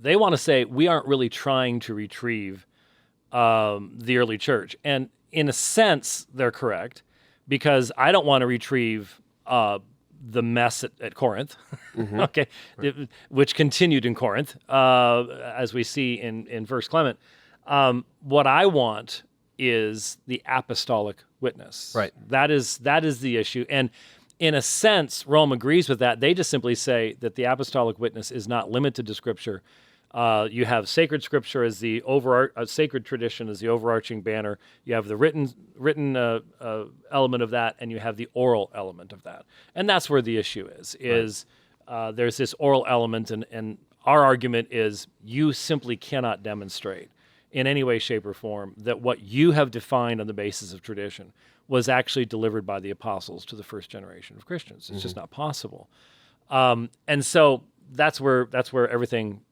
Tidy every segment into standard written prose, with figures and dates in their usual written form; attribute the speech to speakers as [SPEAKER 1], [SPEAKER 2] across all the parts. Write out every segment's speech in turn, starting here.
[SPEAKER 1] They want to say we aren't really trying to retrieve the early church. And in a sense, they're correct, because I don't want to retrieve the mess at Corinth, okay, right. Which continued in Corinth, as we see in 1 Clement. What I want is the apostolic witness.
[SPEAKER 2] Right.
[SPEAKER 1] That is the issue. And in a sense, Rome agrees with that. They just simply say that the apostolic witness is not limited to Scripture. You have sacred Scripture as the sacred tradition as the overarching banner. You have the written element of that, and you have the oral element of that. And that's where the issue is there's this oral element, and our argument is you simply cannot demonstrate in any way, shape, or form that what you have defined on the basis of tradition was actually delivered by the apostles to the first generation of Christians. It's just not possible. And so that's where everything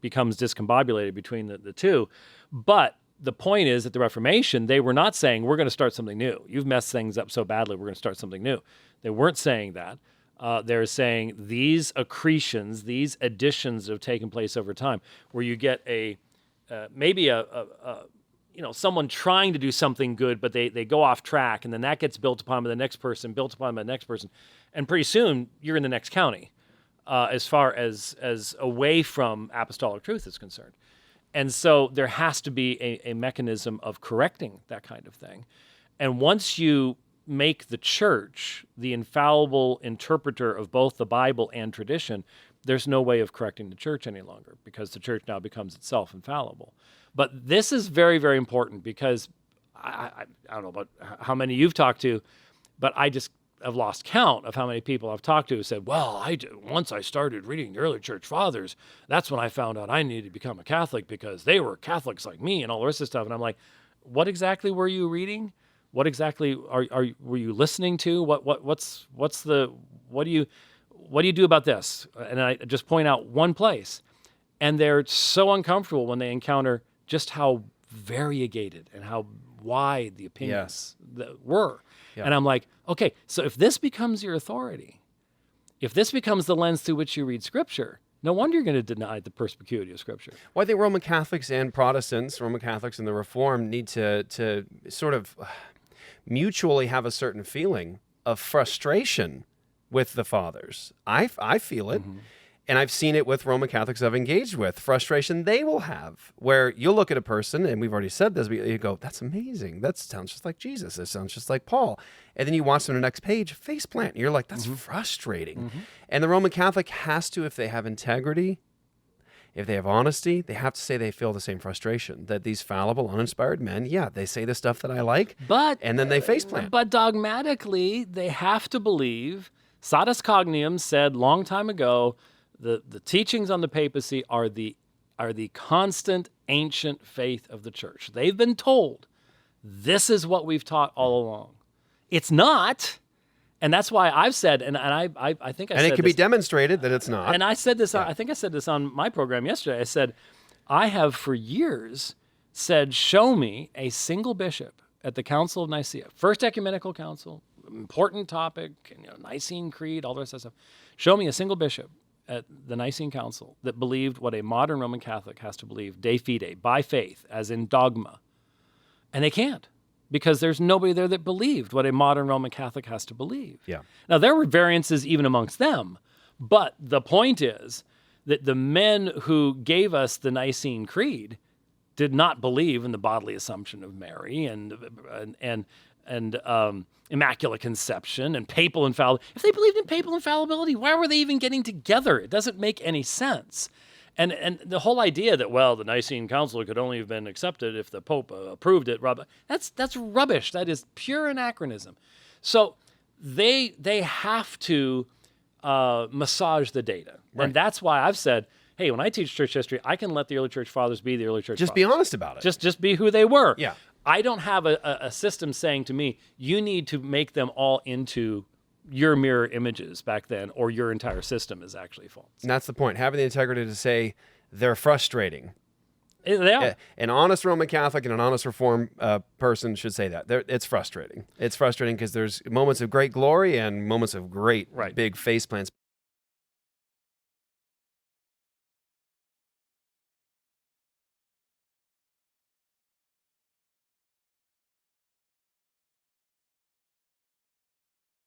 [SPEAKER 1] becomes discombobulated between the two. But the point is, at the Reformation, they were not saying, we're going to start something new. You've messed things up so badly, we're going to start something new. They weren't saying that. They're saying these accretions, these additions have taken place over time, where you get maybe someone trying to do something good, but they go off track, and then that gets built upon by the next person, built upon by the next person, and pretty soon you're in the next county. As far as away from apostolic truth is concerned. And so there has to be a mechanism of correcting that kind of thing. And once you make the church the infallible interpreter of both the Bible and tradition, there's no way of correcting the church any longer, because the church now becomes itself infallible. But this is very, very important, because I don't know about how many you've talked to, but I've lost count of how many people I've talked to who said, well, once I started reading the early church fathers, that's when I found out I needed to become a Catholic because they were Catholics like me and all the rest of the stuff. And I'm like, what exactly were you reading? What exactly were you listening to? What do you do about this? And I just point out one place, and they're so uncomfortable when they encounter just how variegated and how wide the opinions were. Yeah. And I'm like, okay, so if this becomes your authority, if this becomes the lens through which you read Scripture, no wonder you're going to deny the perspicuity of Scripture.
[SPEAKER 2] Well, I think Roman Catholics and Protestants, Roman Catholics and the Reformed, need to sort of mutually have a certain feeling of frustration with the fathers. I feel it. Mm-hmm. And I've seen it with Roman Catholics I've engaged with, frustration they will have, where you'll look at a person, and we've already said this, but you go, that's amazing. That sounds just like Jesus. That sounds just like Paul. And then you watch them on the next page, faceplant. And you're like, that's frustrating. Mm-hmm. And the Roman Catholic has to, if they have integrity, if they have honesty, they have to say they feel the same frustration, that these fallible, uninspired men, they say the stuff that I like, and then they faceplant.
[SPEAKER 1] But dogmatically, they have to believe, Satis Cognium said long time ago, the teachings on the papacy are the constant ancient faith of the church. They've been told this is what we've taught all along. It's not, and that's why I've said, and I think I said,
[SPEAKER 2] and it can be demonstrated that it's not.
[SPEAKER 1] And I said this. I think I said this on my program yesterday. I said, I have for years said, show me a single bishop at the Council of Nicaea, First Ecumenical Council, important topic, Nicene Creed, all the rest of that stuff. Show me a single bishop at the Nicene Council that believed what a modern Roman Catholic has to believe, de fide, by faith, as in dogma. And they can't, because there's nobody there that believed what a modern Roman Catholic has to believe.
[SPEAKER 2] Yeah.
[SPEAKER 1] Now, there were variances even amongst them, but the point is that the men who gave us the Nicene Creed did not believe in the bodily assumption of Mary and Immaculate Conception and papal infallibility. If they believed in papal infallibility, why were they even getting together? It doesn't make any sense. And the whole idea that, the Nicene Council could only have been accepted if the Pope approved it, that's rubbish. That is pure anachronism. So they have to massage the data.
[SPEAKER 2] Right.
[SPEAKER 1] And that's why I've said, hey, when I teach church history, I can let the early church fathers be the early church fathers.
[SPEAKER 2] Just be honest about it.
[SPEAKER 1] Just be who they were.
[SPEAKER 2] Yeah.
[SPEAKER 1] I don't have a system saying to me, you need to make them all into your mirror images back then, or your entire system is actually false.
[SPEAKER 2] And that's the point. Having the integrity to say they're frustrating.
[SPEAKER 1] They are.
[SPEAKER 2] An honest Roman Catholic and an honest Reformed person should say that. It's frustrating. It's frustrating because there's moments of great glory and moments of great big faceplants.